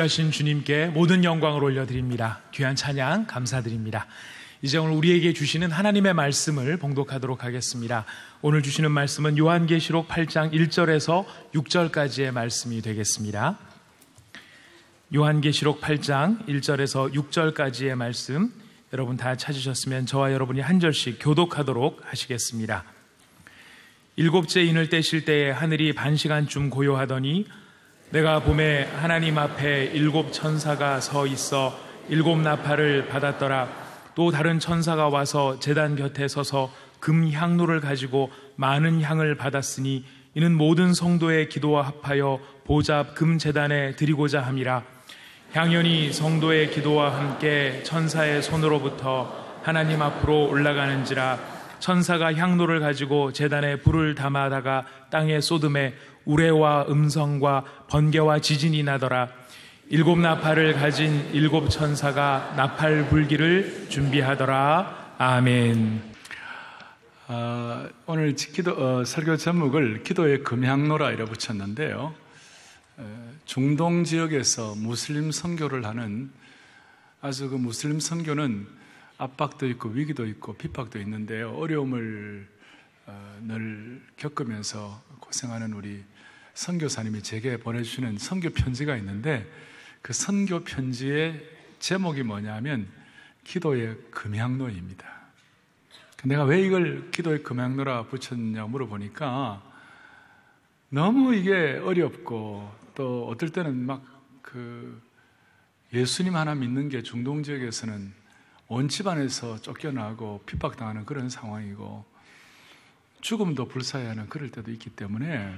귀하신 주님께 모든 영광을 올려드립니다. 귀한 찬양 감사드립니다. 이제 오늘 우리에게 주시는 하나님의 말씀을 봉독하도록 하겠습니다. 오늘 주시는 말씀은 요한계시록 8장 1절에서 6절까지의 말씀이 되겠습니다. 요한계시록 8장 1절에서 6절까지의 말씀, 여러분 다 찾으셨으면 저와 여러분이 한 절씩 교독하도록 하시겠습니다. 일곱째 인을 떼실 때에 하늘이 반시간쯤 고요하더니 내가 보매 하나님 앞에 일곱 천사가 서 있어 일곱 나팔을 받았더라. 또 다른 천사가 와서 제단 곁에 서서 금 향로를 가지고 많은 향을 받았으니 이는 모든 성도의 기도와 합하여 보좌 앞 금 제단에 드리고자 함이라. 향연이 성도의 기도와 함께 천사의 손으로부터 하나님 앞으로 올라가는지라. 천사가 향로를 가지고 제단에 불을 담아다가 땅에 쏟음에 우레와 음성과 번개와 지진이 나더라. 일곱 나팔을 가진 일곱 천사가 나팔 불기를 준비하더라. 아멘. 오늘 설교 제목을 기도의 금향로라 이라 붙였는데요. 중동 지역에서 무슬림 선교를 하는, 아주 그 무슬림 선교는 압박도 있고 위기도 있고 핍박도 있는데요. 어려움을 늘 겪으면서 고생하는 우리 선교사님이 제게 보내주시는 선교 편지가 있는데, 그 선교 편지의 제목이 뭐냐면 기도의 금향로입니다. 내가 왜 이걸 기도의 금향로라 붙였냐고 물어보니까 너무 이게 어렵고, 또 어떨 때는 막 예수님 하나 믿는 게 중동 지역에서는 온 집안에서 쫓겨나고 핍박당하는 그런 상황이고 죽음도 불사해하는 그럴 때도 있기 때문에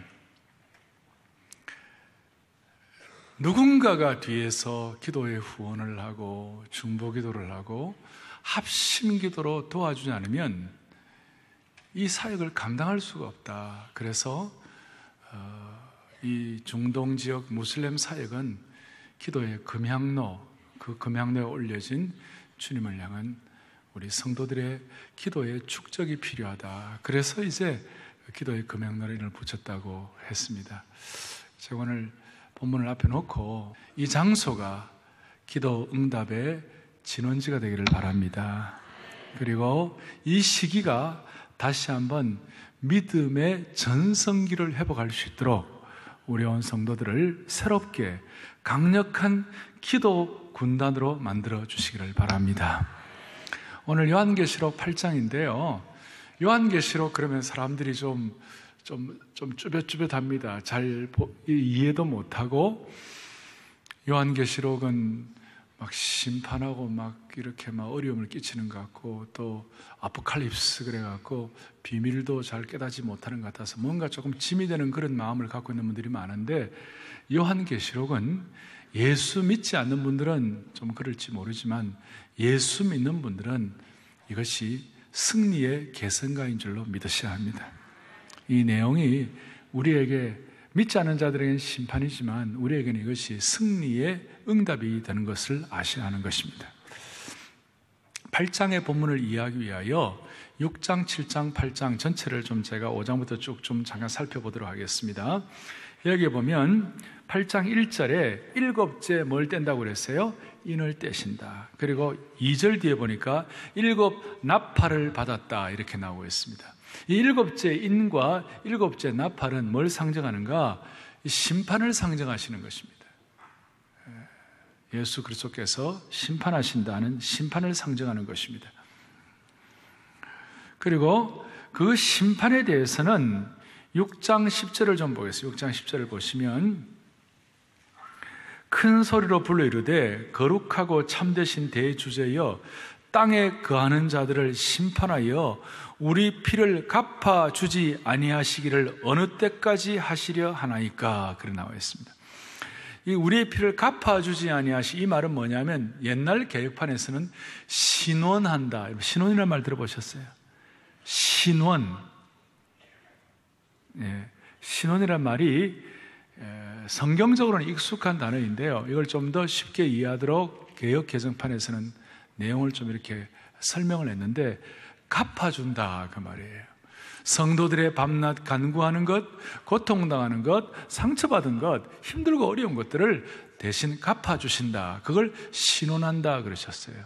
누군가가 뒤에서 기도의 후원을 하고 중보기도를 하고 합심기도로 도와주지 않으면 이 사역을 감당할 수가 없다. 그래서 이 중동 지역 무슬림 사역은 기도의 금향로, 그 금향로에 올려진 주님을 향한 우리 성도들의 기도의 축적이 필요하다. 그래서 이제 기도의 금향로를 붙였다고 했습니다. 제가 오늘 본문을 앞에 놓고 이 장소가 기도 응답의 진원지가 되기를 바랍니다. 그리고 이 시기가 다시 한번 믿음의 전성기를 회복할 수 있도록 우리 온 성도들을 새롭게 강력한 기도 군단으로 만들어 주시기를 바랍니다. 오늘 요한계시록 8장인데요. 요한계시록 그러면 사람들이 좀 쭈뼛쭈뼛합니다. 잘 이해도 못하고, 요한계시록은 막 심판하고 막 이렇게 막 어려움을 끼치는 것 같고, 또 아포칼립스 그래갖고 비밀도 잘 깨닫지 못하는 것 같아서 뭔가 조금 짐이 되는 그런 마음을 갖고 있는 분들이 많은데, 요한계시록은 예수 믿지 않는 분들은 좀 그럴지 모르지만 예수 믿는 분들은 이것이 승리의 계승가인 줄로 믿으셔야 합니다. 이 내용이 우리에게, 믿지 않는 자들에게는 심판이지만 우리에게는 이것이 승리의 응답이 되는 것을 아셔야 하는 것입니다. 8장의 본문을 이해하기 위하여 6장, 7장, 8장 전체를 좀 제가 5장부터 쭉 좀 잠깐 살펴보도록 하겠습니다. 여기 보면 8장 1절에 일곱째 뭘 뗀다고 그랬어요? 인을 떼신다. 그리고 2절 뒤에 보니까 일곱 나팔을 받았다 이렇게 나오고 있습니다. 이 일곱째 인과 일곱째 나팔은 뭘 상징하는가? 심판을 상징하시는 것입니다. 예수 그리스도께서 심판하신다는 심판을 상징하는 것입니다. 그리고 그 심판에 대해서는 6장 10절을 좀 보겠습니다. 6장 10절을 보시면 큰 소리로 불러 이르되 거룩하고 참되신 대주제여 땅에 거하는 자들을 심판하여 우리 피를 갚아주지 아니하시기를 어느 때까지 하시려 하나이까, 그래 나와 있습니다. 이 우리의 피를 갚아주지 아니하시, 이 말은 뭐냐면 옛날 개혁판에서는 신원한다, 신원이라는 말 들어보셨어요? 신원. 신원이란 말이 성경적으로는 익숙한 단어인데요, 이걸 좀 더 쉽게 이해하도록 개혁 개정판에서는 내용을 좀 이렇게 설명을 했는데 갚아준다 그 말이에요. 성도들의 밤낮 간구하는 것, 고통당하는 것, 상처받은 것, 힘들고 어려운 것들을 대신 갚아주신다. 그걸 신원한다 그러셨어요.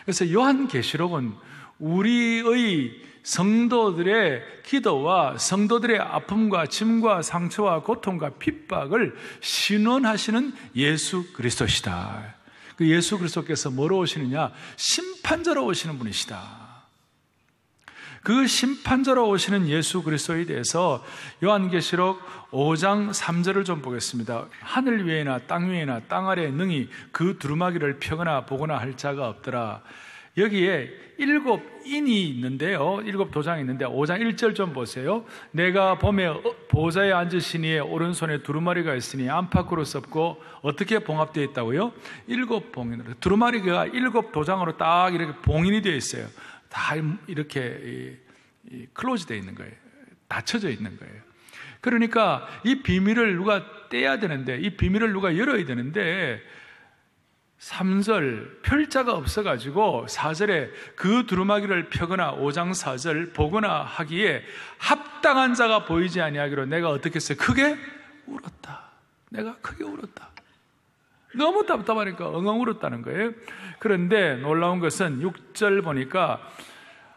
그래서 요한계시록은 우리의 성도들의 기도와 성도들의 아픔과 짐과 상처와 고통과 핍박을 신원하시는 예수 그리스도시다. 그 예수 그리스도께서 뭐로 오시느냐? 심판자로 오시는 분이시다. 그 심판자로 오시는 예수 그리스도에 대해서 요한계시록 5장 3절을 좀 보겠습니다. 하늘 위에나 땅 위에나 땅 아래에 능히 그 두루마기를 펴거나 보거나 할 자가 없더라. 여기에 7인이 있는데요, 7도장이 있는데 5장 1절 좀 보세요. 내가 보매 보좌에 앉으신 이의 오른손에 두루마리가 있으니 안팎으로 썩고 어떻게 봉합되어 있다고요? 7봉인으로. 두루마리가 7도장으로 딱 이렇게 봉인이 되어 있어요. 다 이렇게 클로즈 되어 있는 거예요. 닫혀져 있는 거예요. 그러니까 이 비밀을 누가 떼야 되는데, 이 비밀을 누가 열어야 되는데 3절 펼자가 없어가지고 4절에 그 두루마기를 펴거나 5장 4절 보거나 하기에 합당한 자가 보이지 아니하기로 내가 어떻게 했어요? 크게 울었다. 내가 크게 울었다. 너무 답답하니까 엉엉 울었다는 거예요. 그런데 놀라운 것은 6절 보니까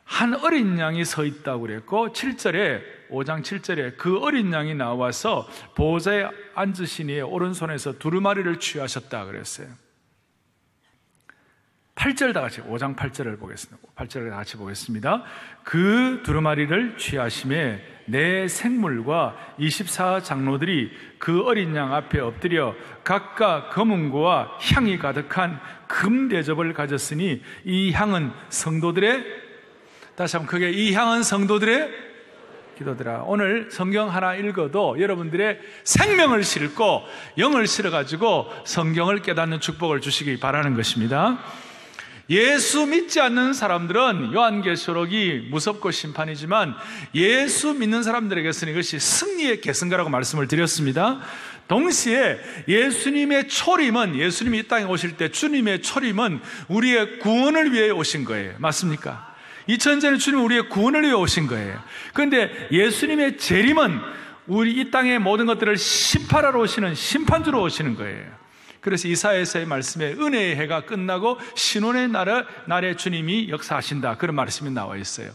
한 어린 양이 서 있다고 그랬고 7절에 5장 7절에 그 어린 양이 나와서 보좌에 앉으신 이의 오른손에서 두루마리를 취하셨다 그랬어요. 8절 다 같이 5장 8절을 보겠습니다. 8절을 다 같이 보겠습니다. 그 두루마리를 취하심에 내 생물과 24장로들이 그 어린 양 앞에 엎드려 각각 검은고와 향이 가득한 금 대접을 가졌으니 이 향은 성도들의, 다시 한번 크게, 이 향은 성도들의 기도더라. 오늘 성경 하나 읽어도 여러분들의 생명을 싣고 영을 실어가지고 성경을 깨닫는 축복을 주시기 바라는 것입니다. 예수 믿지 않는 사람들은 요한계시록이 무섭고 심판이지만 예수 믿는 사람들에게서는 이것이 승리의 계승가라고 말씀을 드렸습니다. 동시에 예수님의 초림은, 예수님이 이 땅에 오실 때 주님의 초림은 우리의 구원을 위해 오신 거예요. 맞습니까? 2000년 전에 주님은 우리의 구원을 위해 오신 거예요. 그런데 예수님의 재림은 우리 이 땅의 모든 것들을 심판하러 오시는 심판주로 오시는 거예요. 그래서 이사야서의 말씀에 은혜의 해가 끝나고 신혼의 날에 주님이 역사하신다, 그런 말씀이 나와 있어요.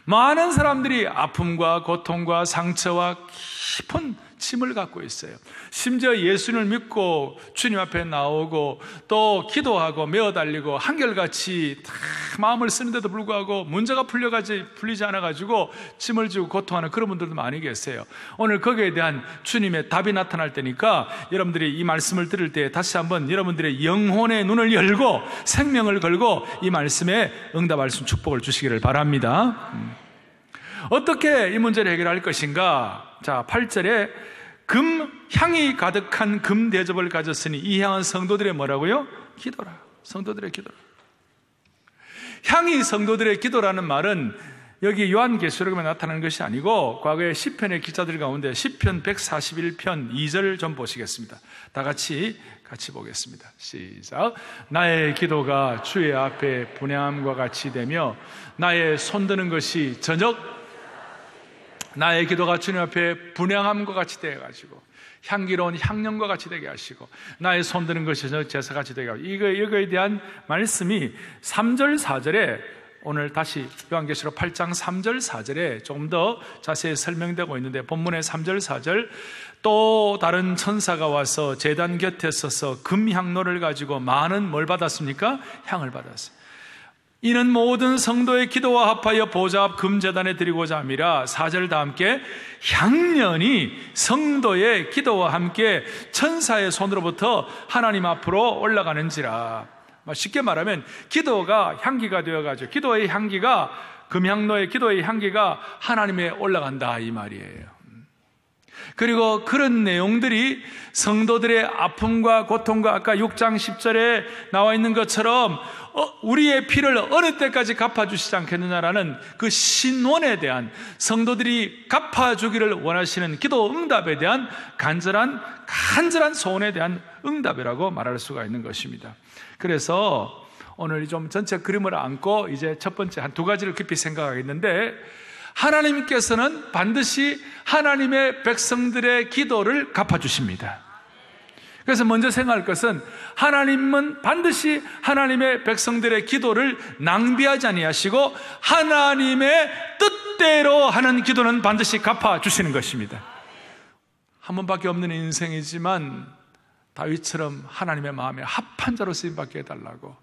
많은 사람들이 아픔과 고통과 상처와 깊은 짐을 갖고 있어요. 심지어 예수님을 믿고 주님 앞에 나오고 또 기도하고 메어달리고 한결같이 다 마음을 쓰는데도 불구하고 문제가 풀리지 않아가지고 짐을 지고 고통하는 그런 분들도 많이 계세요. 오늘 거기에 대한 주님의 답이 나타날 때니까 여러분들이 이 말씀을 들을 때 다시 한번 여러분들의 영혼의 눈을 열고 생명을 걸고 이 말씀에 응답할 수 있는 축복을 주시기를 바랍니다. 어떻게 이 문제를 해결할 것인가? 자, 8절에 향이 가득한 금 대접을 가졌으니 이 향은 성도들의 뭐라고요? 기도라. 성도들의 기도라. 향이 성도들의 기도라는 말은 여기 요한계시록에 나타나는 것이 아니고 과거에 시편의 기자들 가운데 시편 141편 2절을 좀 보시겠습니다. 다 같이 보겠습니다. 시작. 나의 기도가 주의 앞에 분향함과 같이 되며 나의 손드는 것이 나의 기도가 주님 앞에 분향함과 같이 되어가지고 향기로운 향령과 같이 되게 하시고 나의 손드는 것이 저녁 제사같이 되게 하시고 이거에 대한 말씀이 3절 4절에 오늘 다시 요한계시록 8장 3절 4절에 조금 더 자세히 설명되고 있는데 본문의 3절 4절 또 다른 천사가 와서 제단 곁에 서서 금향로를 가지고 많은 뭘 받았습니까? 향을 받았어요. 이는 모든 성도의 기도와 합하여 보좌 앞 금제단에 드리고자 함이라. 4절 다 함께 향년이 성도의 기도와 함께 천사의 손으로부터 하나님 앞으로 올라가는지라. 쉽게 말하면 기도가 향기가 되어가지고 기도의 향기가, 금향로의 기도의 향기가 하나님에 올라간다 이 말이에요. 그리고 그런 내용들이 성도들의 아픔과 고통과 아까 6장 10절에 나와 있는 것처럼 우리의 피를 어느 때까지 갚아주시지 않겠느냐라는 그 신원에 대한, 성도들이 갚아주기를 원하시는 기도 응답에 대한 간절한 소원에 대한 응답이라고 말할 수가 있는 것입니다. 그래서 오늘 좀 전체 그림을 안고 이제 첫 번째 한 두 가지를 깊이 생각하겠는데, 하나님께서는 반드시 하나님의 백성들의 기도를 갚아주십니다. 그래서 먼저 생각할 것은 하나님은 반드시 하나님의 백성들의 기도를 낭비하지 아니하시고 하나님의 뜻대로 하는 기도는 반드시 갚아주시는 것입니다. 한 번밖에 없는 인생이지만 다윗처럼 하나님의 마음에 합한 자로 쓰임받게 해달라고,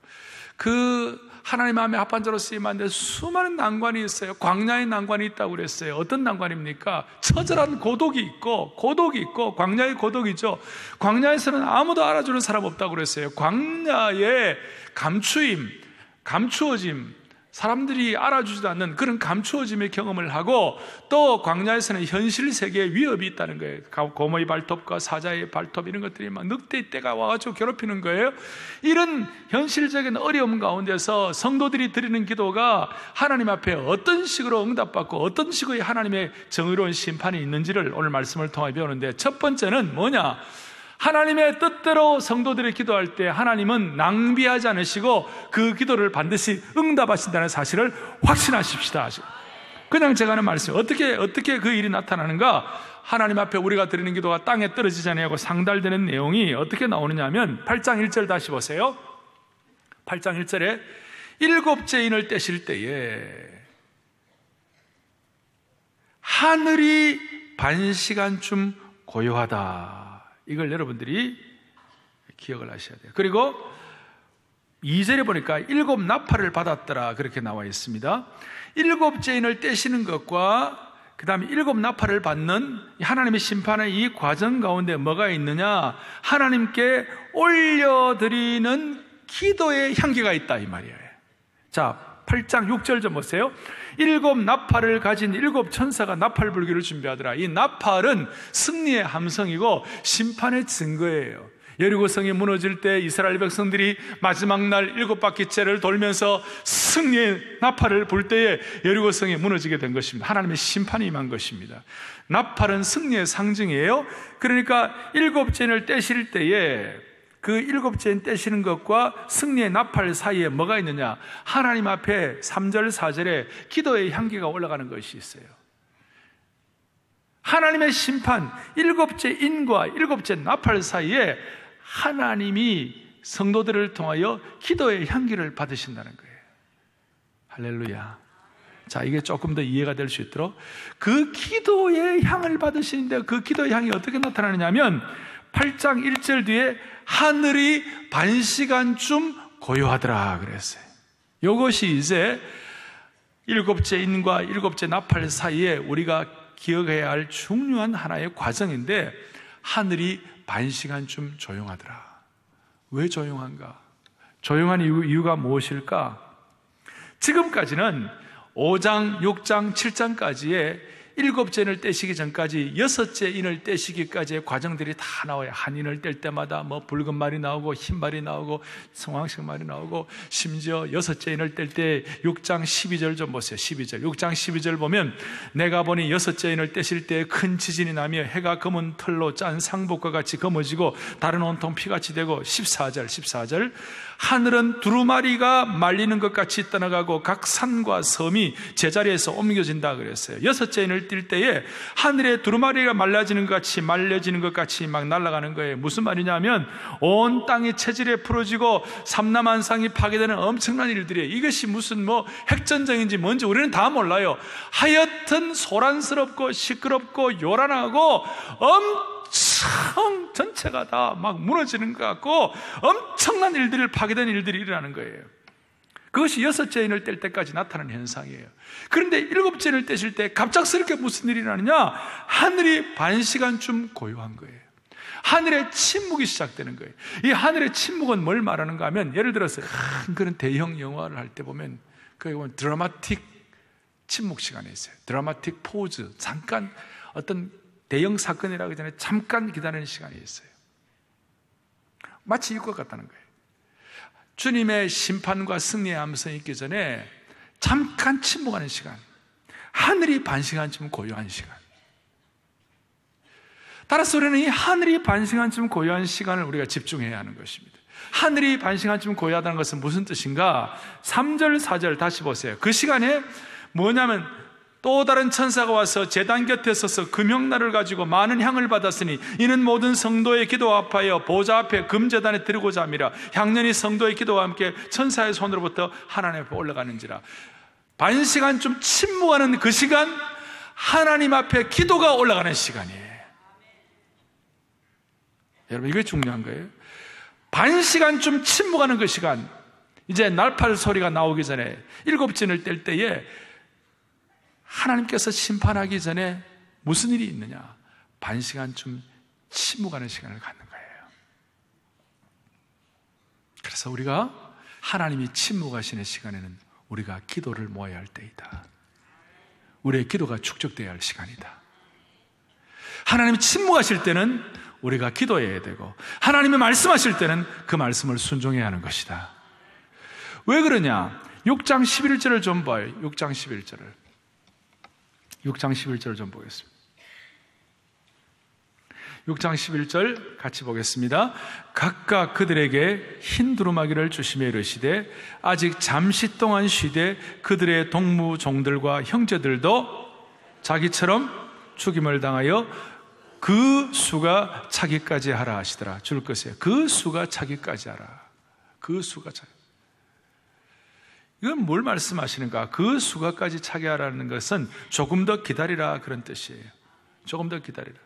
그 하나님 마음에 합한 자로 쓰임받는데 수많은 난관이 있어요. 광야의 난관이 있다고 그랬어요. 어떤 난관입니까? 처절한 고독이 있고 광야의 고독이죠. 광야에서는 아무도 알아주는 사람 없다고 그랬어요. 광야의 감추어짐, 사람들이 알아주지도 않는 그런 감추어짐의 경험을 하고, 또 광야에서는 현실 세계에 위협이 있다는 거예요. 고모의 발톱과 사자의 발톱, 이런 것들이 막 늑대의 떼가 와가지고 괴롭히는 거예요. 이런 현실적인 어려움 가운데서 성도들이 드리는 기도가 하나님 앞에 어떤 식으로 응답받고 어떤 식의 하나님의 정의로운 심판이 있는지를 오늘 말씀을 통해 배우는데, 첫 번째는 뭐냐? 하나님의 뜻대로 성도들이 기도할 때 하나님은 낭비하지 않으시고 그 기도를 반드시 응답하신다는 사실을 확신하십시다. 그냥 제가 하는 말씀, 어떻게 그 일이 나타나는가? 하나님 앞에 우리가 드리는 기도가 땅에 떨어지지 않냐고 상달되는 내용이 어떻게 나오느냐 하면 8장 1절 다시 보세요. 8장 1절에 일곱째 인을 떼실 때에 하늘이 반시간쯤 고요하다. 이걸 여러분들이 기억을 하셔야 돼요. 그리고 2절에 보니까 일곱 나팔을 받았더라, 그렇게 나와 있습니다. 일곱째 인을 떼시는 것과 그 다음에 일곱 나팔을 받는 하나님의 심판의 이 과정 가운데 뭐가 있느냐? 하나님께 올려드리는 기도의 향기가 있다, 이 말이에요. 자, 8장 6절 좀 보세요. 일곱 나팔을 가진 일곱 천사가 나팔 불기를 준비하더라. 이 나팔은 승리의 함성이고 심판의 증거예요. 여리고성이 무너질 때 이스라엘 백성들이 마지막 날 일곱 바퀴째를 돌면서 승리의 나팔을 불 때에 여리고성이 무너지게 된 것입니다. 하나님의 심판이 임한 것입니다. 나팔은 승리의 상징이에요. 그러니까 일곱째를 떼실 때에 그 일곱째 떼시는 것과 승리의 나팔 사이에 뭐가 있느냐? 하나님 앞에 3절 4절에 기도의 향기가 올라가는 것이 있어요. 하나님의 심판, 일곱째 인과 일곱째 나팔 사이에 하나님이 성도들을 통하여 기도의 향기를 받으신다는 거예요. 할렐루야. 자, 이게 조금 더 이해가 될 수 있도록, 그 기도의 향을 받으시는데 그 기도의 향이 어떻게 나타나느냐 하면 8장 1절 뒤에 하늘이 반시간쯤 고요하더라 그랬어요. 이것이 이제 일곱째 인과 일곱째 나팔 사이에 우리가 기억해야 할 중요한 하나의 과정인데, 하늘이 반시간쯤 조용하더라. 왜 조용한가? 조용한 이유가 무엇일까? 지금까지는 5장, 6장, 7장까지의 일곱째 인을 떼시기 전까지 여섯째 인을 떼시기까지의 과정들이 다 나와요. 한 인을 뗄 때마다 뭐 붉은 말이 나오고 흰 말이 나오고 성황색 말이 나오고, 심지어 여섯째 인을 뗄 때 6장 12절 좀 보세요. 12절. 6장 12절 보면 내가 보니 여섯째 인을 떼실 때 큰 지진이 나며 해가 검은 털로 짠 상복과 같이 검어지고 달은 온통 피같이 되고, 14절 하늘은 두루마리가 말리는 것 같이 떠나가고 각 산과 섬이 제자리에서 옮겨진다 그랬어요. 여섯째 인을 뛸 때에 하늘에 두루마리가 말려지는 것 같이 막 날아가는 거예요. 무슨 말이냐면 온 땅이 체질에 풀어지고 삼라만상이 파괴되는 엄청난 일들이에요. 이것이 무슨 뭐 핵전쟁인지 뭔지 우리는 다 몰라요. 하여튼 소란스럽고 시끄럽고 요란하고 전체가 다 막 무너지는 것 같고 엄청난 일들이, 파괴된 일들이 일어나는 거예요. 그것이 여섯째 인을 뗄 때까지 나타나는 현상이에요. 그런데 일곱째 인을 떼실 때 갑작스럽게 무슨 일이 일어나느냐? 하늘이 반시간쯤 고요한 거예요. 하늘의 침묵이 시작되는 거예요. 이 하늘의 침묵은 뭘 말하는가 하면, 예를 들어서 그런 대형 영화를 할 때 보면 거기 보면 드라마틱 침묵 시간이 있어요. 드라마틱 포즈, 잠깐 어떤 대형 사건이라기 전에 잠깐 기다리는 시간이 있어요. 마치 이것 같다는 거예요. 주님의 심판과 승리의 함성이 있기 전에 잠깐 침묵하는 시간, 하늘이 반시간쯤 고요한 시간. 따라서 우리는 이 하늘이 반시간쯤 고요한 시간을 우리가 집중해야 하는 것입니다. 하늘이 반시간쯤 고요하다는 것은 무슨 뜻인가? 3절 4절 다시 보세요. 그 시간에 뭐냐면 또 다른 천사가 와서 제단 곁에 서서 금형날을 가지고 많은 향을 받았으니 이는 모든 성도의 기도와 합하여 보좌 앞에 금제단에 드리고자 함이라. 향년이 성도의 기도와 함께 천사의 손으로부터 하나님 앞에 올라가는지라. 반시간쯤 침묵하는 그 시간, 하나님 앞에 기도가 올라가는 시간이에요. 여러분, 이게 중요한 거예요. 반시간쯤 침묵하는 그 시간, 이제 날팔 소리가 나오기 전에, 일곱진을 뗄 때에 하나님께서 심판하기 전에 무슨 일이 있느냐? 반시간쯤 침묵하는 시간을 갖는 거예요. 그래서 우리가 하나님이 침묵하시는 시간에는 우리가 기도를 모아야 할 때이다. 우리의 기도가 축적되어야 할 시간이다. 하나님이 침묵하실 때는 우리가 기도해야 되고, 하나님이 말씀하실 때는 그 말씀을 순종해야 하는 것이다. 왜 그러냐? 6장 11절을 좀 봐요. 6장 11절을 좀 보겠습니다. 6장 11절 같이 보겠습니다. 각각 그들에게 흰 두루마기를 주시며 이르시되 아직 잠시 동안 쉬되 그들의 동무 종들과 형제들도 자기처럼 죽임을 당하여 그 수가 차기까지 하라 하시더라. 줄 것이에요. 그 수가 차기까지 하라. 그 수가 차기. 이건 뭘 말씀하시는가? 그 수가까지 차게 하라는 것은 조금 더 기다리라, 그런 뜻이에요. 조금 더 기다리라.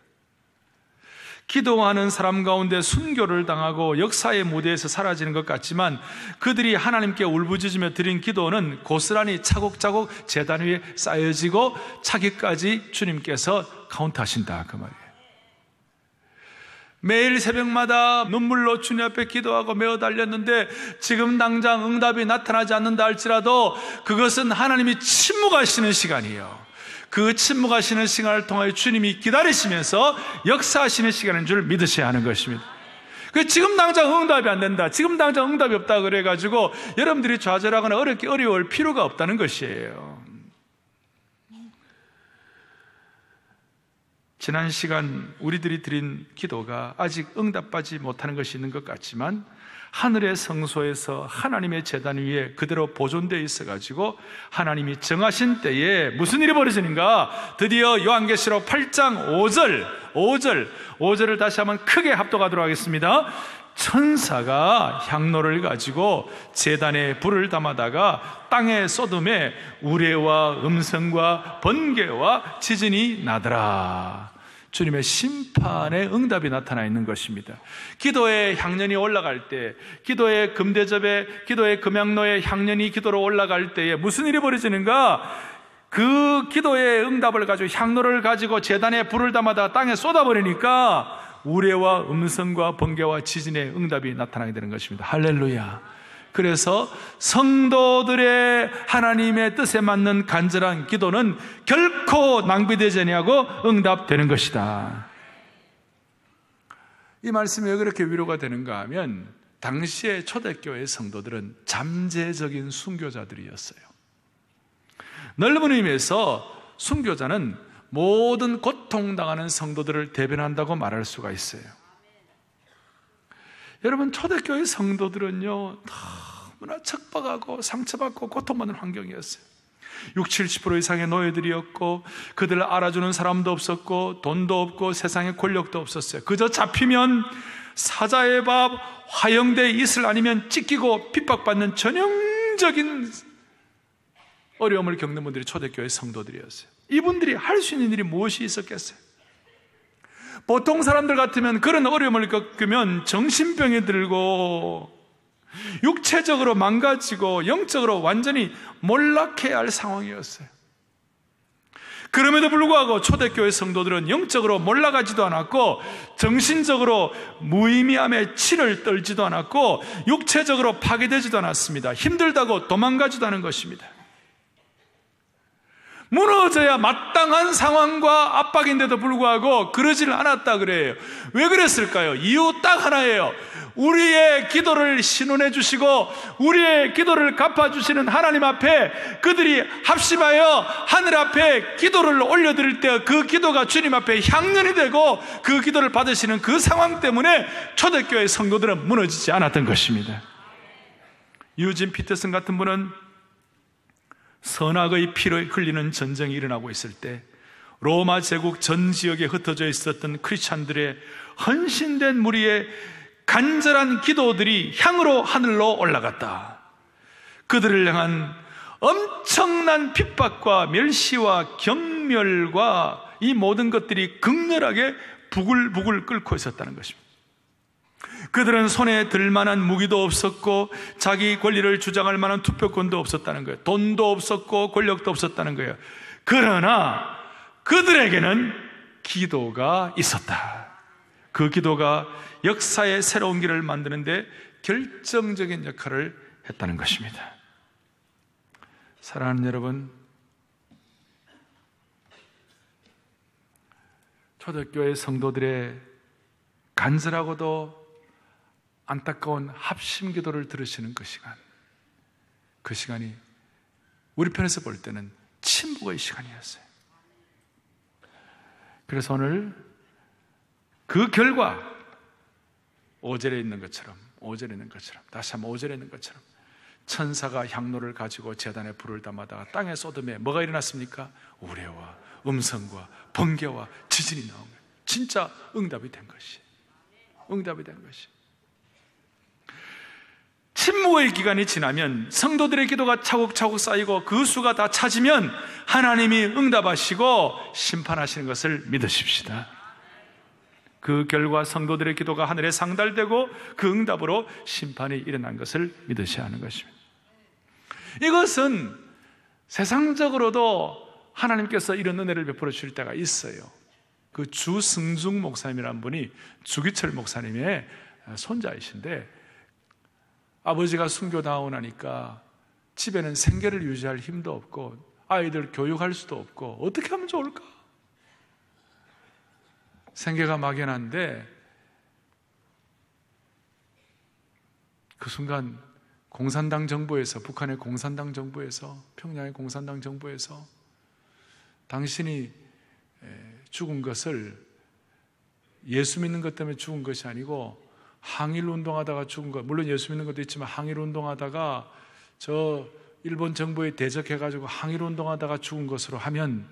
기도하는 사람 가운데 순교를 당하고 역사의 무대에서 사라지는 것 같지만 그들이 하나님께 울부짖으며 드린 기도는 고스란히 차곡차곡 제단 위에 쌓여지고 차기까지 주님께서 카운트하신다, 그 말이에요. 매일 새벽마다 눈물로 주님 앞에 기도하고 메어 달렸는데 지금 당장 응답이 나타나지 않는다 할지라도 그것은 하나님이 침묵하시는 시간이에요. 그 침묵하시는 시간을 통하여 주님이 기다리시면서 역사하시는 시간인 줄 믿으셔야 하는 것입니다. 지금 당장 응답이 안 된다, 지금 당장 응답이 없다 그래가지고 여러분들이 좌절하거나 어려울 필요가 없다는 것이에요. 지난 시간 우리들이 드린 기도가 아직 응답받지 못하는 것이 있는 것 같지만 하늘의 성소에서 하나님의 제단 위에 그대로 보존되어 있어가지고 하나님이 정하신 때에 무슨 일이 벌어지는가? 드디어 요한계시록 8장 5절을 다시 한번 크게 합독하도록 하겠습니다. 천사가 향로를 가지고 제단에 불을 담아다가 땅에 쏟음에 우레와 음성과 번개와 지진이 나더라. 주님의 심판의 응답이 나타나 있는 것입니다. 기도의 향년이 올라갈 때, 기도의 금대접에, 기도의 금향로에 향년이 기도로 올라갈 때에 무슨 일이 벌어지는가? 그 기도의 응답을 가지고 향로를 가지고 제단에 불을 담아다가 땅에 쏟아버리니까 우레와 음성과 번개와 지진의 응답이 나타나게 되는 것입니다. 할렐루야. 그래서 성도들의 하나님의 뜻에 맞는 간절한 기도는 결코 낭비되지 아니하고 응답되는 것이다. 이 말씀이 왜 그렇게 위로가 되는가 하면 당시의 초대교회 성도들은 잠재적인 순교자들이었어요. 넓은 의미에서 순교자는 모든 고통당하는 성도들을 대변한다고 말할 수가 있어요. 여러분, 초대교회 성도들은요 너무나 척박하고 상처받고 고통받는 환경이었어요. 60-70% 이상의 노예들이었고 그들을 알아주는 사람도 없었고 돈도 없고 세상에 권력도 없었어요. 그저 잡히면 사자의 밥, 화형대에 있을 아니면 찢기고 핍박받는 전형적인 어려움을 겪는 분들이 초대교회 성도들이었어요. 이분들이 할 수 있는 일이 무엇이 있었겠어요? 보통 사람들 같으면 그런 어려움을 겪으면 정신병에 들고 육체적으로 망가지고 영적으로 완전히 몰락해야 할 상황이었어요. 그럼에도 불구하고 초대교회 성도들은 영적으로 몰락하지도 않았고 정신적으로 무의미함에 치를 떨지도 않았고 육체적으로 파괴되지도 않았습니다. 힘들다고 도망가지도 않은 것입니다. 무너져야 마땅한 상황과 압박인데도 불구하고 그러지를 않았다 그래요. 왜 그랬을까요? 이유 딱 하나예요. 우리의 기도를 신원해 주시고 우리의 기도를 갚아주시는 하나님 앞에 그들이 합심하여 하늘 앞에 기도를 올려드릴 때 그 기도가 주님 앞에 향연이 되고 그 기도를 받으시는 그 상황 때문에 초대교회 성도들은 무너지지 않았던 것입니다. 유진 피터슨 같은 분은 선악의 피를 흘리는 전쟁이 일어나고 있을 때 로마 제국 전 지역에 흩어져 있었던 크리스찬들의 헌신된 무리의 간절한 기도들이 향으로 하늘로 올라갔다. 그들을 향한 엄청난 핍박과 멸시와 경멸과 이 모든 것들이 극렬하게 부글부글 끓고 있었다는 것입니다. 그들은 손에 들 만한 무기도 없었고 자기 권리를 주장할 만한 투표권도 없었다는 거예요. 돈도 없었고 권력도 없었다는 거예요. 그러나 그들에게는 기도가 있었다. 그 기도가 역사의 새로운 길을 만드는데 결정적인 역할을 했다는 것입니다. 사랑하는 여러분, 초대교회 성도들의 간절하고도 안타까운 합심 기도를 들으시는 그 시간, 그 시간이 우리 편에서 볼 때는 침묵의 시간이었어요. 그래서 오늘 그 결과 5절에 있는 것처럼 다시 한번 5절에 있는 것처럼 천사가 향로를 가지고 제단에 불을 담아다가 땅에 쏟음에 뭐가 일어났습니까? 우레와 음성과 번개와 지진이 나온 거예요. 진짜 응답이 된 것이. 침묵의 기간이 지나면 성도들의 기도가 차곡차곡 쌓이고 그 수가 다 차지면 하나님이 응답하시고 심판하시는 것을 믿으십시다. 그 결과 성도들의 기도가 하늘에 상달되고 그 응답으로 심판이 일어난 것을 믿으셔야 하는 것입니다. 이것은 세상적으로도 하나님께서 이런 은혜를 베풀어 주실 때가 있어요. 그 주승중 목사님이라는 분이 주기철 목사님의 손자이신데 아버지가 순교 나오고 나니까 집에는 생계를 유지할 힘도 없고 아이들 교육할 수도 없고 어떻게 하면 좋을까? 생계가 막연한데 그 순간 공산당 정부에서, 북한의 공산당 정부에서, 평양의 공산당 정부에서 당신이 죽은 것을 예수 믿는 것 때문에 죽은 것이 아니고 항일 운동하다가 죽은 것, 물론 예수 믿는 것도 있지만 항일 운동하다가 저 일본 정부에 대적해가지고 항일 운동하다가 죽은 것으로 하면,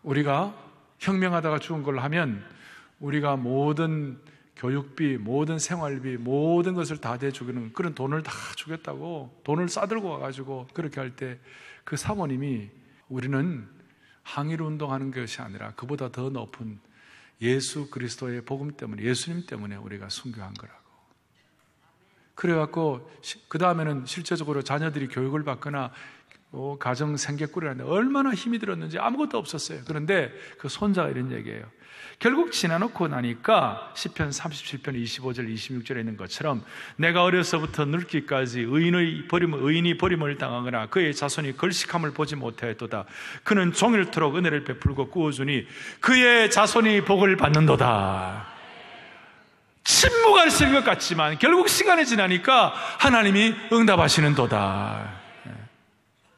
우리가 혁명하다가 죽은 걸로 하면 우리가 모든 교육비, 모든 생활비, 모든 것을 다 대주기는 그런 돈을 다 주겠다고 돈을 싸들고 와가지고 그렇게 할 때 그 사모님이 우리는 항일 운동하는 것이 아니라 그보다 더 높은 예수 그리스도의 복음 때문에, 예수님 때문에 우리가 순교한 거라고. 그래갖고 그 다음에는 실제적으로 자녀들이 교육을 받거나 가정 생계 꾸리는데 얼마나 힘이 들었는지 아무것도 없었어요. 그런데 그 손자가 이런 얘기예요. 결국 지나놓고 나니까 시편 37편 25절 26절에 있는 것처럼 내가 어려서부터 늙기까지 의인이 버림을 당하거나 그의 자손이 걸식함을 보지 못하였도다. 그는 종일토록 은혜를 베풀고 꾸어주니 그의 자손이 복을 받는도다. 침묵하실 것 같지만 결국 시간이 지나니까 하나님이 응답하시는도다.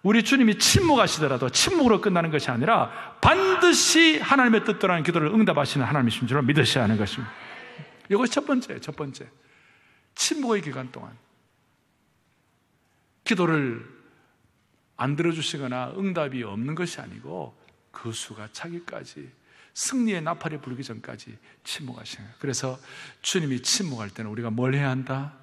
우리 주님이 침묵하시더라도 침묵으로 끝나는 것이 아니라 반드시 하나님의 뜻대로 하는 기도를 응답하시는 하나님이신 줄 믿으셔야 하는 것입니다. 이것이 첫 번째. 침묵의 기간 동안 기도를 안 들어주시거나 응답이 없는 것이 아니고 그 수가 차기까지, 승리의 나팔이 불기 전까지 침묵하시는 거예요. 그래서 주님이 침묵할 때는 우리가 뭘 해야 한다?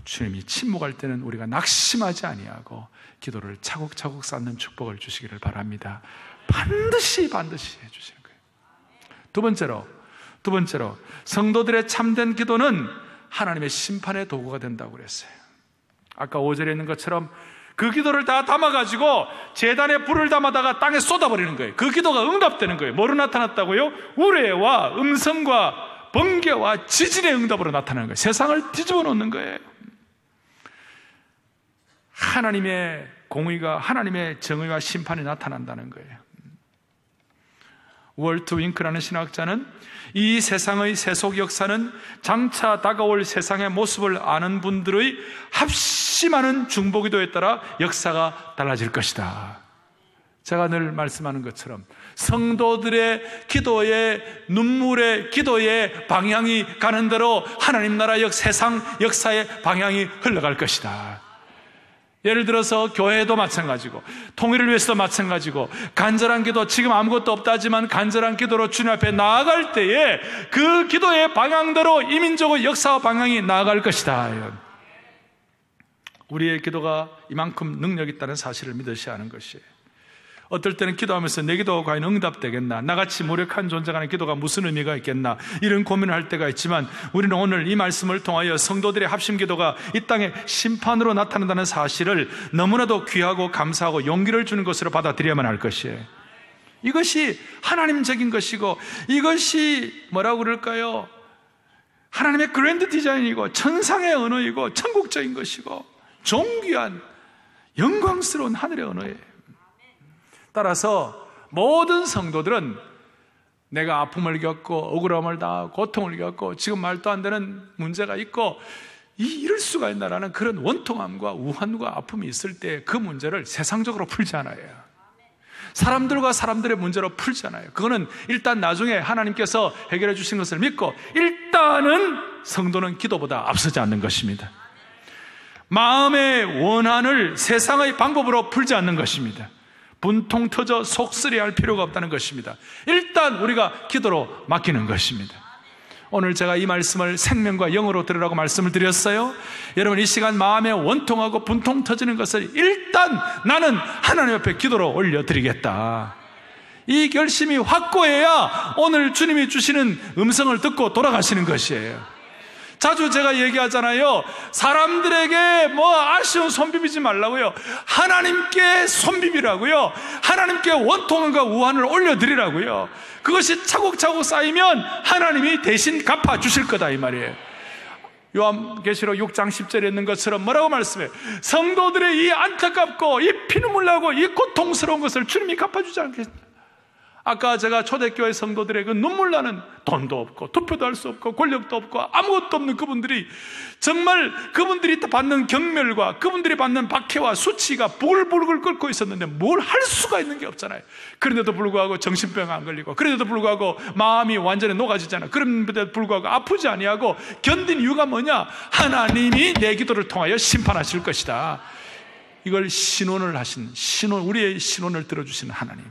주님이 침묵할 때는 우리가 낙심하지 아니하고 기도를 차곡차곡 쌓는 축복을 주시기를 바랍니다. 반드시 해주시는 거예요. 두 번째로 성도들의 참된 기도는 하나님의 심판의 도구가 된다고 그랬어요. 아까 5절에 있는 것처럼 그 기도를 다 담아가지고 제단에 불을 담아다가 땅에 쏟아버리는 거예요. 그 기도가 응답되는 거예요. 뭐로 나타났다고요? 우레와 음성과 번개와 지진의 응답으로 나타나는 거예요. 세상을 뒤집어 놓는 거예요. 하나님의 공의가, 하나님의 정의와 심판이 나타난다는 거예요. 월트 윙크라는 신학자는 이 세상의 세속 역사는 장차 다가올 세상의 모습을 아는 분들의 합심하는 중보기도에 따라 역사가 달라질 것이다. 제가 늘 말씀하는 것처럼 성도들의 기도의 눈물의 기도의 방향이 가는 대로 하나님 나라 세상 역사의 방향이 흘러갈 것이다. 예를 들어서 교회도 마찬가지고 통일을 위해서도 마찬가지고 간절한 기도, 지금 아무것도 없다 하지만 간절한 기도로 주님 앞에 나아갈 때에 그 기도의 방향대로 이민족의 역사와 방향이 나아갈 것이다. 우리의 기도가 이만큼 능력이 있다는 사실을 믿으셔야 하는 것이에요. 어떨 때는 기도하면서 내 기도가 과연 응답되겠나, 나같이 무력한 존재가 하는 기도가 무슨 의미가 있겠나, 이런 고민을 할 때가 있지만 우리는 오늘 이 말씀을 통하여 성도들의 합심 기도가 이 땅에 심판으로 나타난다는 사실을 너무나도 귀하고 감사하고 용기를 주는 것으로 받아들여야만 할 것이에요. 이것이 하나님적인 것이고, 이것이 뭐라고 그럴까요? 하나님의 그랜드 디자인이고 천상의 언어이고 천국적인 것이고 존귀한 영광스러운 하늘의 언어예요. 따라서 모든 성도들은 내가 아픔을 겪고 억울함을 당하고 고통을 겪고 지금 말도 안 되는 문제가 있고 이럴 수가 있나라는 그런 원통함과 우환과 아픔이 있을 때 그 문제를 세상적으로 풀지 않아요. 사람들과 사람들의 문제로 풀지 않아요. 그거는 일단 나중에 하나님께서 해결해 주신 것을 믿고 일단은 성도는 기도보다 앞서지 않는 것입니다. 마음의 원한을 세상의 방법으로 풀지 않는 것입니다. 분통 터져 속쓰리할 필요가 없다는 것입니다. 일단 우리가 기도로 맡기는 것입니다. 오늘 제가 이 말씀을 생명과 영으로 들으라고 말씀을 드렸어요. 여러분, 이 시간 마음에 원통하고 분통 터지는 것을 일단 나는 하나님 앞에 기도로 올려드리겠다, 이 결심이 확고해야 오늘 주님이 주시는 음성을 듣고 돌아가시는 것이에요. 자주 제가 얘기하잖아요. 사람들에게 아쉬운 손비비지 말라고요. 하나님께 손비비라고요. 하나님께 원통과 우환을 올려드리라고요. 그것이 차곡차곡 쌓이면 하나님이 대신 갚아주실 거다, 이 말이에요. 요한계시록 6장 10절에 있는 것처럼 뭐라고 말씀해요? 성도들의 이 안타깝고 이 피눈물 나고 이 고통스러운 것을 주님이 갚아주지 않겠습니까? 아까 제가 초대교회 성도들의 그 눈물 나는, 돈도 없고 투표도 할 수 없고 권력도 없고 아무것도 없는 그분들이, 정말 그분들이 받는 경멸과 그분들이 받는 박해와 수치가 부글부글 끓고 있었는데 뭘 할 수가 있는 게 없잖아요. 그런데도 불구하고 정신병 안 걸리고, 그런데도 불구하고 마음이 완전히 녹아지잖아요. 그런데도 불구하고 아프지 아니하고 견딘 이유가 뭐냐? 하나님이 내 기도를 통하여 심판하실 것이다. 이걸 신원을 하신, 우리의 신원을 들어주시는 하나님,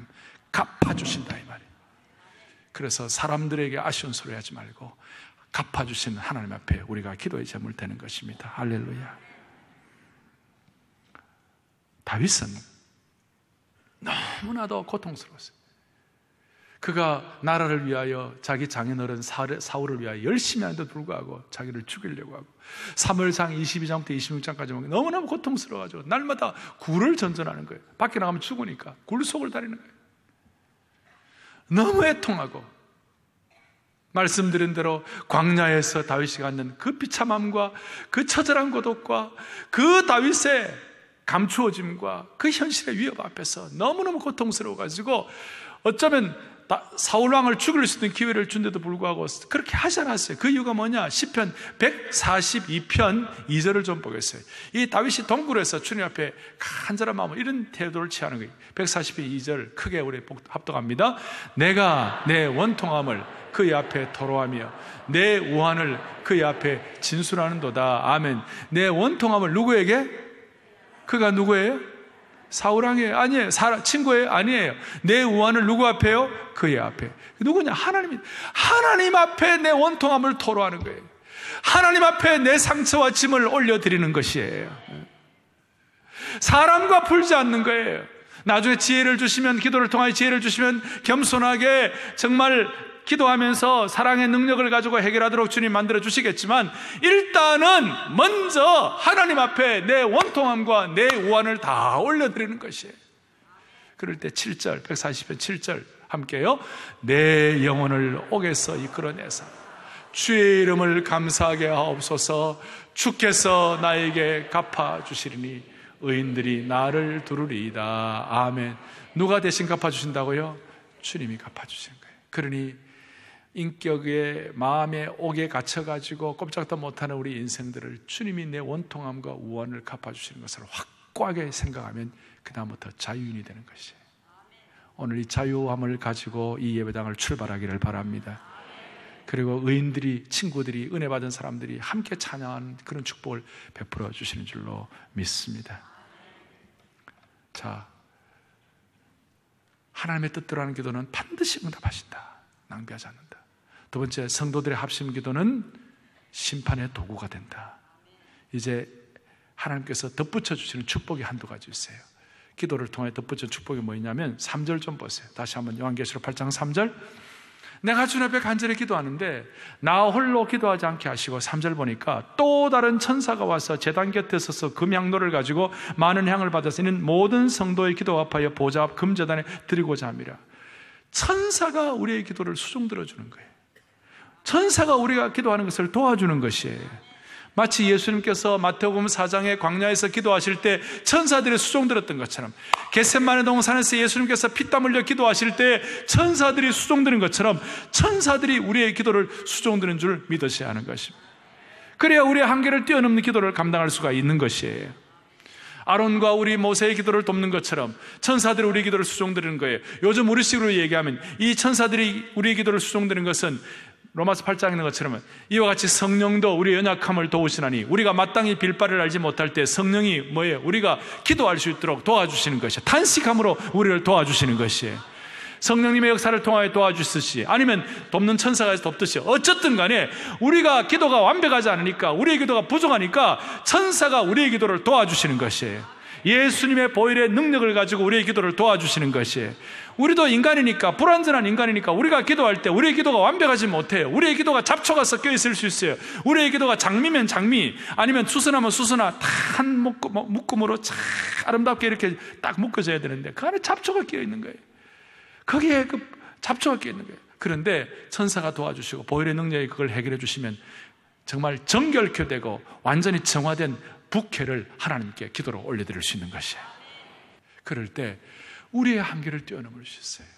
갚아주신다, 이 말이에요. 그래서 사람들에게 아쉬운 소리 하지 말고 갚아주시는 하나님 앞에 우리가 기도의 제물 되는 것입니다. 할렐루야. 다윗은 너무나도 고통스러웠어요. 그가 나라를 위하여 자기 장인어른 사울을 위하여 열심히 하는데도 불구하고 자기를 죽이려고 하고, 사무엘상 22장부터 26장까지 보면 너무너무 고통스러워가지고 날마다 굴을 전전하는 거예요. 밖에 나가면 죽으니까 굴 속을 다니는 거예요. 너무 애통하고, 말씀드린 대로 광야에서 다윗이 갖는 그 비참함과 그 처절한 고독과 그 다윗의 감추어짐과 그 현실의 위협 앞에서 너무너무 고통스러워가지고 어쩌면 사울왕을 죽일 수 있는 기회를 준데도 불구하고 그렇게 하지 않았어요. 그 이유가 뭐냐? 시편 142편 2절을 좀 보겠어요. 이 다윗이 동굴에서 주님 앞에 간절한 마음으로 이런 태도를 취하는 거예요. 142편 2절 크게 우리 합독합니다. 내가 내 원통함을 그의 앞에 토로하며 내 우환을 그의 앞에 진술하는도다. 아멘. 내 원통함을 누구에게? 그가 누구예요? 사울왕이에요? 아니에요. 친구예요? 아니에요. 내 우환을 누구 앞에요? 그의 앞에. 누구냐? 하나님입니다. 하나님 앞에 내 원통함을 토로하는 거예요. 하나님 앞에 내 상처와 짐을 올려드리는 것이에요. 사람과 풀지 않는 거예요. 나중에 지혜를 주시면, 기도를 통하여 지혜를 주시면 겸손하게 정말 기도하면서 사랑의 능력을 가지고 해결하도록 주님 만들어 주시겠지만, 일단은 먼저 하나님 앞에 내 원통함과 내 우환을 다 올려드리는 것이에요. 그럴 때 7절, 140편 7절 함께요. 내 영혼을 옥에서 이끌어내사 주의 이름을 감사하게 하옵소서. 주께서 나에게 갚아주시리니 의인들이 나를 두르리이다. 아멘. 누가 대신 갚아주신다고요? 주님이 갚아주시는 거예요. 그러니 인격의 마음의 옥에 갇혀가지고 꼼짝도 못하는 우리 인생들을 주님이 내 원통함과 우환을 갚아주시는 것을 확고하게 생각하면 그 다음부터 자유인이 되는 것이에요. 오늘 이 자유함을 가지고 이 예배당을 출발하기를 바랍니다. 그리고 의인들이, 친구들이, 은혜 받은 사람들이 함께 찬양하는 그런 축복을 베풀어 주시는 줄로 믿습니다. 자, 하나님의 뜻대로 하는 기도는 반드시 응답하신다. 낭비하지 않는다. 두 번째, 성도들의 합심 기도는 심판의 도구가 된다. 이제 하나님께서 덧붙여 주시는 축복이 한두 가지 있어요. 기도를 통해 덧붙여 축복이 뭐냐면 3절 좀 보세요. 다시 한번 요한계시록 8장 3절. 내가 주님 앞에 간절히 기도하는데 나 홀로 기도하지 않게 하시고, 3절 보니까 또 다른 천사가 와서 제단 곁에 서서 금향로를 가지고 많은 향을 받아서 이는 모든 성도의 기도 합하여 보좌 앞 금제단에 드리고자 함이라. 천사가 우리의 기도를 수종 들어주는 거예요. 천사가 우리가 기도하는 것을 도와주는 것이에요. 마치 예수님께서 마태복음 4장의 광야에서 기도하실 때 천사들이 수종들었던 것처럼, 겟세마네 동산에서 예수님께서 피땀 흘려 기도하실 때 천사들이 수종드는 것처럼 천사들이 우리의 기도를 수종드는 줄 믿으셔야 하는 것입니다. 그래야 우리의 한계를 뛰어넘는 기도를 감당할 수가 있는 것이에요. 아론과 우리 모세의 기도를 돕는 것처럼 천사들이 우리의 기도를 수종드리는 거예요. 요즘 우리식으로 얘기하면 이 천사들이 우리의 기도를 수종드리는 것은 로마서 8장에 있는 것처럼 이와 같이 성령도 우리의 연약함을 도우시나니, 우리가 마땅히 빌바를 알지 못할 때 성령이 뭐예요? 우리가 기도할 수 있도록 도와주시는 것이에요. 탄식함으로 우리를 도와주시는 것이에요. 성령님의 역사를 통하여 도와주시듯이, 아니면 돕는 천사가 해서 돕듯이, 어쨌든 간에 우리가 기도가 완벽하지 않으니까, 우리의 기도가 부족하니까 천사가 우리의 기도를 도와주시는 것이에요. 예수님의 보혈의 능력을 가지고 우리의 기도를 도와주시는 것이에요. 우리도 인간이니까, 불완전한 인간이니까 우리가 기도할 때 우리의 기도가 완벽하지 못해요. 우리의 기도가 잡초가 섞여 있을 수 있어요. 우리의 기도가 장미면 장미, 아니면 수선하면 수선화, 다 한 묶음으로 참 아름답게 이렇게 딱 묶어져야 되는데 그 안에 잡초가 끼어 있는 거예요. 거기에 그 잡초가 끼어 있는 거예요. 그런데 천사가 도와주시고 보혈의 능력이 그걸 해결해 주시면 정말 정결케 되고 완전히 정화된 부캐를 하나님께 기도로 올려드릴 수 있는 것이에요. 그럴 때 우리의 한계를 뛰어넘을 수 있어요.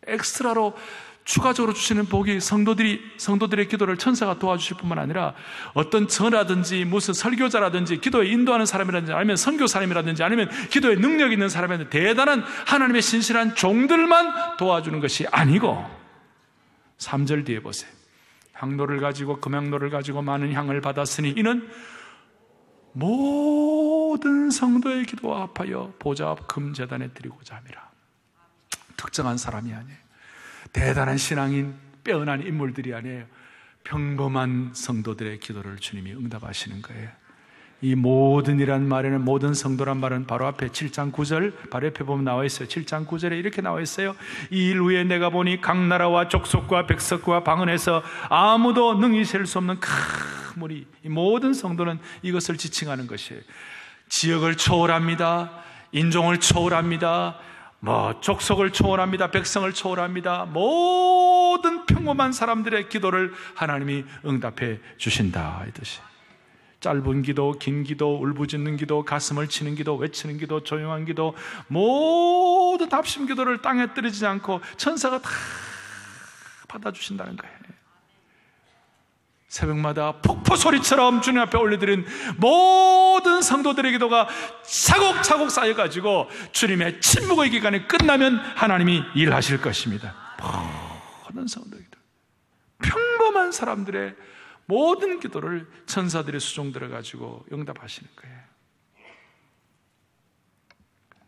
엑스트라로 추가적으로 주시는 복이 성도들의 기도를 천사가 도와주실 뿐만 아니라 어떤 저라든지 무슨 설교자라든지 기도에 인도하는 사람이라든지 아니면 선교사님이라든지 아니면 기도에 능력 있는 사람이라든지 대단한 하나님의 신실한 종들만 도와주는 것이 아니고, 3절 뒤에 보세요. 향로를 가지고 금향로를 가지고 많은 향을 받았으니 이는 모든 성도의 기도와 합하여 보좌 앞 금제단에 드리고자 함이라. 특정한 사람이 아니에요. 대단한 신앙인, 빼어난 인물들이 아니에요. 평범한 성도들의 기도를 주님이 응답하시는 거예요. 이 모든이란 말에는, 모든 성도란 말은 바로 앞에 7장 9절 바로 옆에 보면 나와 있어요. 7장 9절에 이렇게 나와 있어요. 이 일 후에 내가 보니 각 나라와 족속과 백성과 방언에서 아무도 능히 셀 수 없는 큰 물이, 이 모든 성도는 이것을 지칭하는 것이에요. 지역을 초월합니다. 인종을 초월합니다. 족속을 초월합니다. 백성을 초월합니다. 모든 평범한 사람들의 기도를 하나님이 응답해 주신다, 이 뜻이. 짧은 기도, 긴 기도, 울부짖는 기도, 가슴을 치는 기도, 외치는 기도, 조용한 기도, 모든 합심 기도를 땅에 떨어지지 않고 천사가 다 받아주신다는 거예요. 새벽마다 폭포 소리처럼 주님 앞에 올려드린 모든 성도들의 기도가 차곡차곡 쌓여가지고 주님의 침묵의 기간이 끝나면 하나님이 일하실 것입니다. 모든 성도의 기도, 평범한 사람들의 모든 기도를 천사들이 수종 들어가지고 응답하시는 거예요.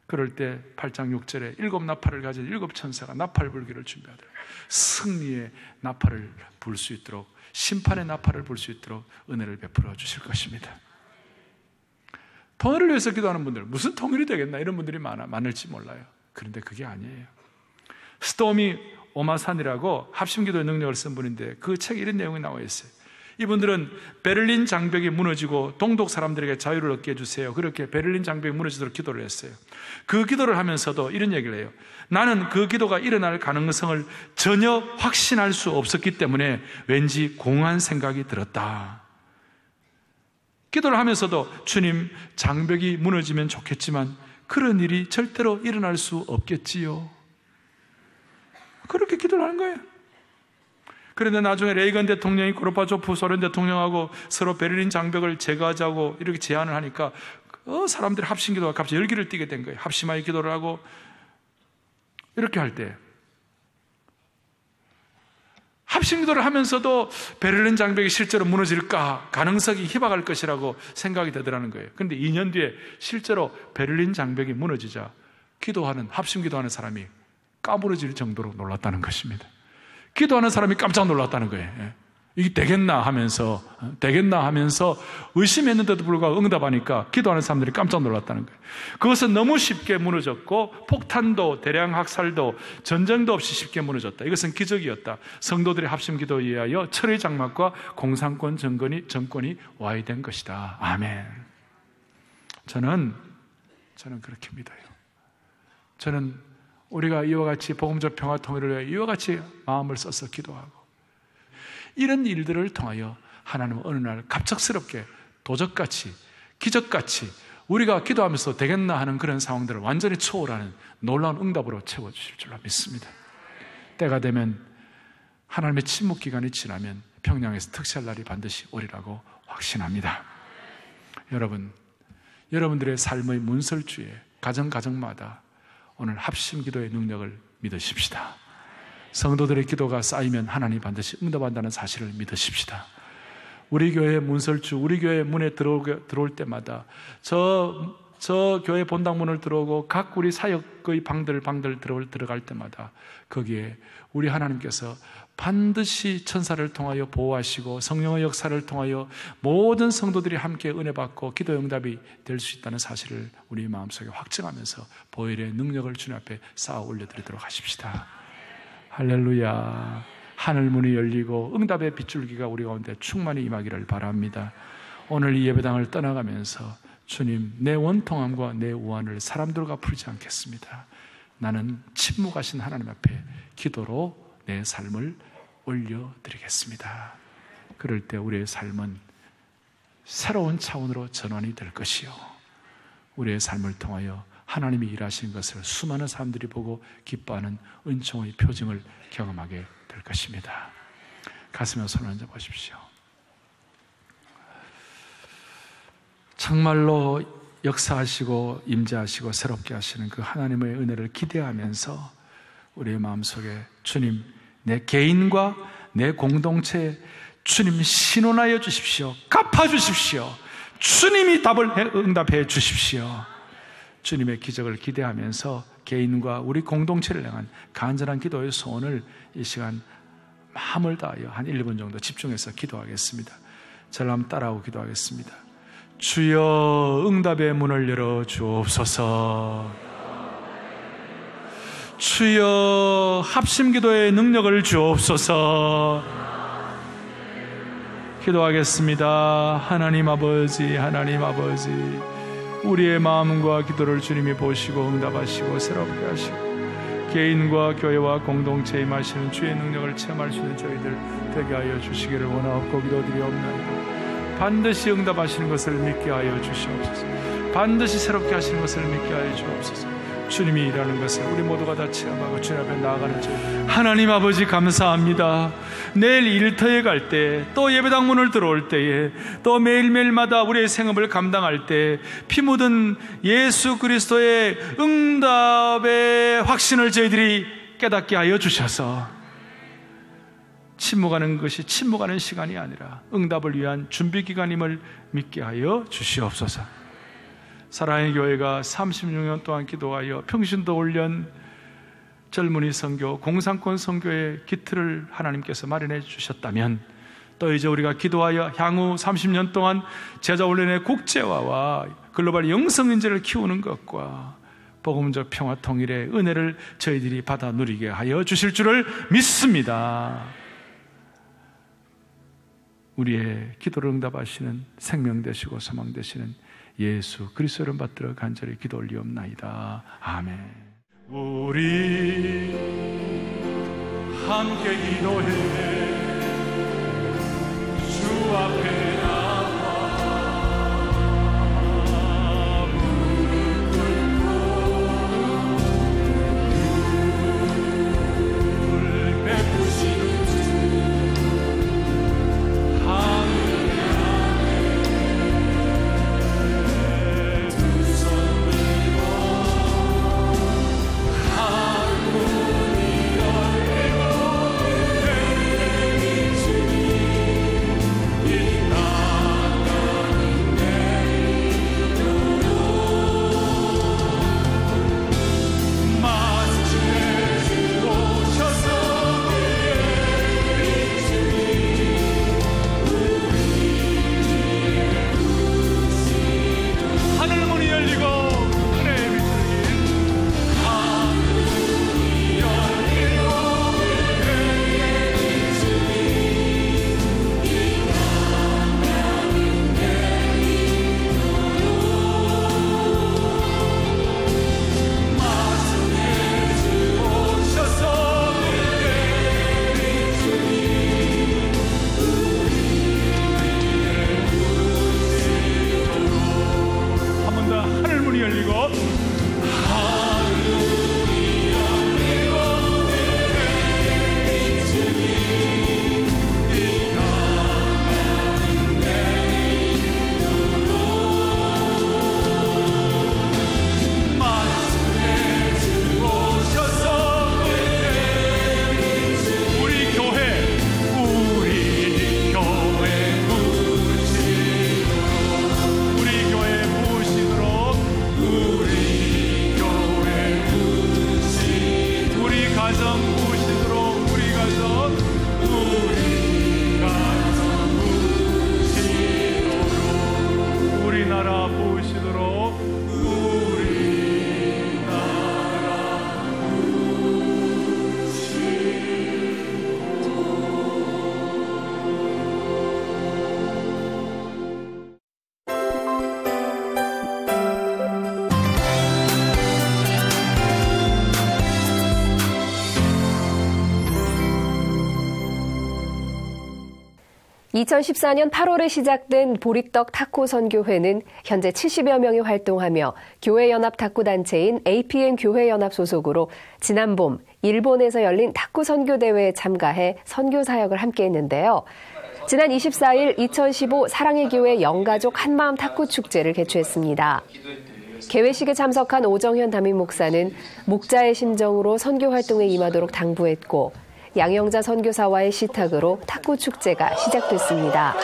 그럴 때 8장 6절에 7 나팔을 가진 7 천사가 나팔 불기를 준비하더라. 승리의 나팔을 불 수 있도록, 심판의 나팔을 불 수 있도록 은혜를 베풀어 주실 것입니다. 통일을 위해서 기도하는 분들, 무슨 통일이 되겠나 이런 분들이 많을지 몰라요. 그런데 그게 아니에요. 스토미 오마산이라고 합심기도의 능력을 쓴 분인데 그 책에 이런 내용이 나와 있어요. 이분들은 베를린 장벽이 무너지고 동독 사람들에게 자유를 얻게 해주세요, 그렇게 베를린 장벽이 무너지도록 기도를 했어요. 그 기도를 하면서도 이런 얘기를 해요. 나는 그 기도가 일어날 가능성을 전혀 확신할 수 없었기 때문에 왠지 공허한 생각이 들었다. 기도를 하면서도 주님, 장벽이 무너지면 좋겠지만 그런 일이 절대로 일어날 수 없겠지요. 그렇게 기도를 하는 거예요. 그런데 나중에 레이건 대통령이 고르바초프 소련 대통령하고 서로 베를린 장벽을 제거하자고 이렇게 제안을 하니까 사람들이 합심기도가 갑자기 열기를 띠게 된 거예요. 합심하여 기도를 하고 이렇게 할 때 합심기도를 하면서도 베를린 장벽이 실제로 무너질까 가능성이 희박할 것이라고 생각이 되더라는 거예요. 그런데 2년 뒤에 실제로 베를린 장벽이 무너지자 합심기도하는 사람이 까무러질 정도로 놀랐다는 것입니다. 기도하는 사람이 깜짝 놀랐다는 거예요. 이게 되겠나 하면서 의심했는데도 불구하고 응답하니까 기도하는 사람들이 깜짝 놀랐다는 거예요. 그것은 너무 쉽게 무너졌고 폭탄도 대량 학살도 전쟁도 없이 쉽게 무너졌다. 이것은 기적이었다. 성도들의 합심기도에 의하여 철의 장막과 공산권 정권이 와해된 것이다. 아멘. 저는 그렇게 믿어요. 저는 우리가 이와 같이 복음적 평화 통일을 위해 이와 같이 마음을 써서 기도하고 이런 일들을 통하여 하나님은 어느 날 갑작스럽게 도적같이 기적같이 우리가 기도하면서 되겠나 하는 그런 상황들을 완전히 초월하는 놀라운 응답으로 채워주실 줄로 믿습니다. 때가 되면 하나님의 침묵 기간이 지나면 평양에서 특시할 날이 반드시 오리라고 확신합니다. 여러분들의 삶의 문설주에 가정마다 오늘 합심기도의 능력을 믿으십시다. 성도들의 기도가 쌓이면 하나님 반드시 응답한다는 사실을 믿으십시다. 우리 교회 문설주, 우리 교회 문에 들어올 때마다 저 교회 본당문을 들어오고 각 우리 사역의 방들 들어갈 때마다 거기에 우리 하나님께서 반드시 천사를 통하여 보호하시고 성령의 역사를 통하여 모든 성도들이 함께 은혜 받고 기도 응답이 될 수 있다는 사실을 우리 마음속에 확증하면서 보혈의 능력을 주님 앞에 쌓아 올려드리도록 하십시다. 할렐루야. 하늘 문이 열리고 응답의 빗줄기가 우리 가운데 충만히 임하기를 바랍니다. 오늘 이 예배당을 떠나가면서 주님, 내 원통함과 내 우환을 사람들과 풀지 않겠습니다. 나는 침묵하신 하나님 앞에 기도로 내 삶을 올려드리겠습니다. 그럴 때 우리의 삶은 새로운 차원으로 전환이 될 것이요, 우리의 삶을 통하여 하나님이 일하신 것을 수많은 사람들이 보고 기뻐하는 은총의 표징을 경험하게 될 것입니다. 가슴에 손을 얹어 보십시오. 정말로 역사하시고 임재하시고 새롭게 하시는 그 하나님의 은혜를 기대하면서 우리의 마음속에 주님, 내 개인과 내 공동체에 주님 신원하여 주십시오. 갚아주십시오. 주님이 답을 응답해 주십시오. 주님의 기적을 기대하면서 개인과 우리 공동체를 향한 간절한 기도의 소원을 이 시간 마음을 다하여 한 1분 정도 집중해서 기도하겠습니다. 저를 한번 따라하고 기도하겠습니다. 주여, 응답의 문을 열어 주옵소서. 주여, 합심기도의 능력을 주옵소서. 기도하겠습니다. 하나님 아버지, 우리의 마음과 기도를 주님이 보시고 응답하시고 새롭게 하시고 개인과 교회와 공동체에 임하시는 주의 능력을 체험할 수 있는 저희들 되게 하여 주시기를 원하옵고 기도드리옵나이다. 반드시 응답하시는 것을 믿게 하여 주시옵소서. 반드시 새롭게 하시는 것을 믿게 하여 주옵소서. 주님이 일하는 것을 우리 모두가 다 체험하고 주님 앞에 나아가는 저희 하나님 아버지 감사합니다. 내일 일터에 갈 때, 또 예배당 문을 들어올 때에, 또 매일매일마다 우리의 생업을 감당할 때 피 묻은 예수 그리스도의 응답의 확신을 저희들이 깨닫게 하여 주셔서 침묵하는 것이 침묵하는 시간이 아니라 응답을 위한 준비 기간임을 믿게 하여 주시옵소서. 사랑의 교회가 36년 동안 기도하여 평신도 훈련, 젊은이 선교, 공산권 선교의 기틀을 하나님께서 마련해 주셨다면, 또 이제 우리가 기도하여 향후 30년 동안 제자 훈련의 국제화와 글로벌 영성 인재를 키우는 것과 복음적 평화 통일의 은혜를 저희들이 받아 누리게 하여 주실 줄을 믿습니다. 우리의 기도를 응답하시는 생명 되시고 소망 되시는 예수 그리스도를 받들어 간절히 기도 올리옵나이다. 아멘. 우리 함께 기도해 주 앞에 2014년 8월에 시작된 보리떡 탁구 선교회는 현재 70여 명이 활동하며 교회연합 탁구단체인 APM 교회연합 소속으로 지난 봄 일본에서 열린 탁구 선교대회에 참가해 선교 사역을 함께했는데요. 지난 24일 2015 사랑의 교회 영가족 한마음 탁구 축제를 개최했습니다. 개회식에 참석한 오정현 담임 목사는 목자의 심정으로 선교 활동에 임하도록 당부했고 양영자 선교사와의 시탁으로 탁구 축제가 시작됐습니다.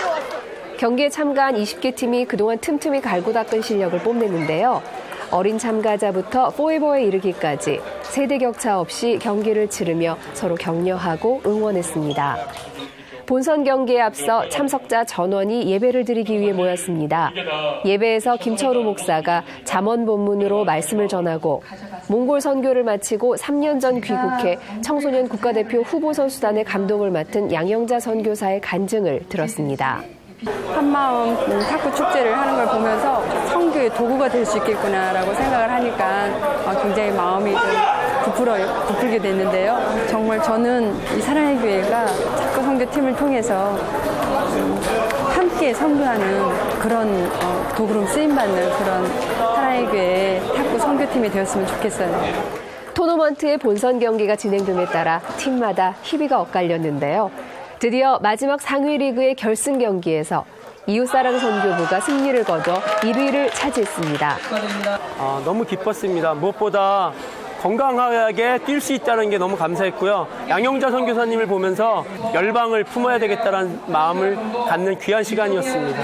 경기에 참가한 20개 팀이 그동안 틈틈이 갈고 닦은 실력을 뽐냈는데요. 어린 참가자부터 포에버에 이르기까지 세대 격차 없이 경기를 치르며 서로 격려하고 응원했습니다. 본선 경기에 앞서 참석자 전원이 예배를 드리기 위해 모였습니다. 예배에서 김철우 목사가 잠언 본문으로 말씀을 전하고 몽골 선교를 마치고 3년 전 귀국해 청소년 국가대표 후보선수단의 감독을 맡은 양영자 선교사의 간증을 들었습니다. 한마음 탁구 축제를 하는 걸 보면서 선교의 도구가 될 수 있겠구나라고 생각을 하니까 굉장히 마음이 좀 부풀게 됐는데요. 정말 저는 이 사랑의 교회가 탁구 선교팀을 통해서 함께 선교하는 그런 도구로 쓰임받는 그런 사랑의 교회의 탁구 선교팀이 되었으면 좋겠어요. 토너먼트의 본선 경기가 진행됨에 따라 팀마다 희비가 엇갈렸는데요. 드디어 마지막 상위 리그의 결승 경기에서 이웃사랑 선교부가 승리를 거둬 1위를 차지했습니다. 너무 기뻤습니다. 무엇보다 건강하게 뛸 수 있다는 게 너무 감사했고요. 양영자 선교사님을 보면서 열방을 품어야 되겠다는 마음을 갖는 귀한 시간이었습니다.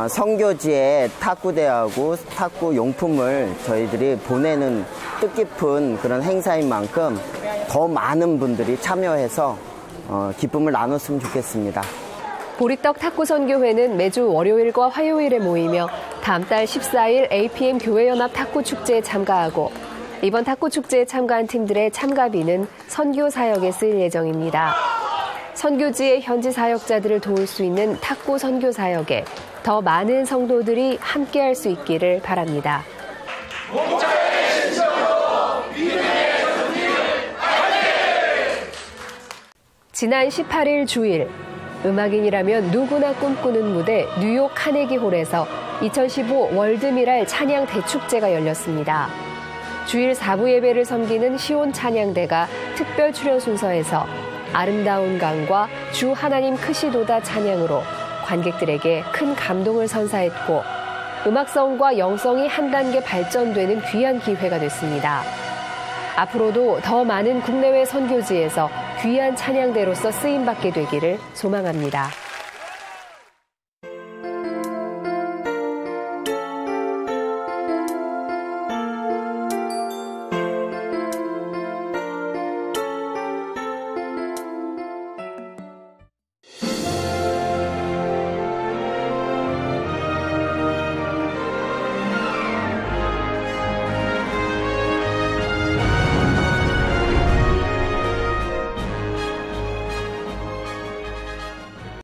선교지에 탁구대하고 탁구 용품을 저희들이 보내는 뜻깊은 그런 행사인 만큼 더 많은 분들이 참여해서 기쁨을 나눴으면 좋겠습니다. 보리떡 탁구 선교회는 매주 월요일과 화요일에 모이며 다음 달 14일 APM 교회연합 탁구 축제에 참가하고 이번 탁구 축제에 참가한 팀들의 참가비는 선교 사역에 쓰일 예정입니다. 선교지의 현지 사역자들을 도울 수 있는 탁구 선교 사역에 더 많은 성도들이 함께할 수 있기를 바랍니다. 지난 18일 주일 음악인이라면 누구나 꿈꾸는 무대 뉴욕 카네기 홀에서 2015 월드미랄 찬양 대축제가 열렸습니다. 주일 4부 예배를 섬기는 시온 찬양대가 특별 출연 순서에서 아름다운 강과 주 하나님 크시도다 찬양으로 관객들에게 큰 감동을 선사했고 음악성과 영성이 한 단계 발전되는 귀한 기회가 됐습니다. 앞으로도 더 많은 국내외 선교지에서 귀한 찬양대로서 쓰임받게 되기를 소망합니다.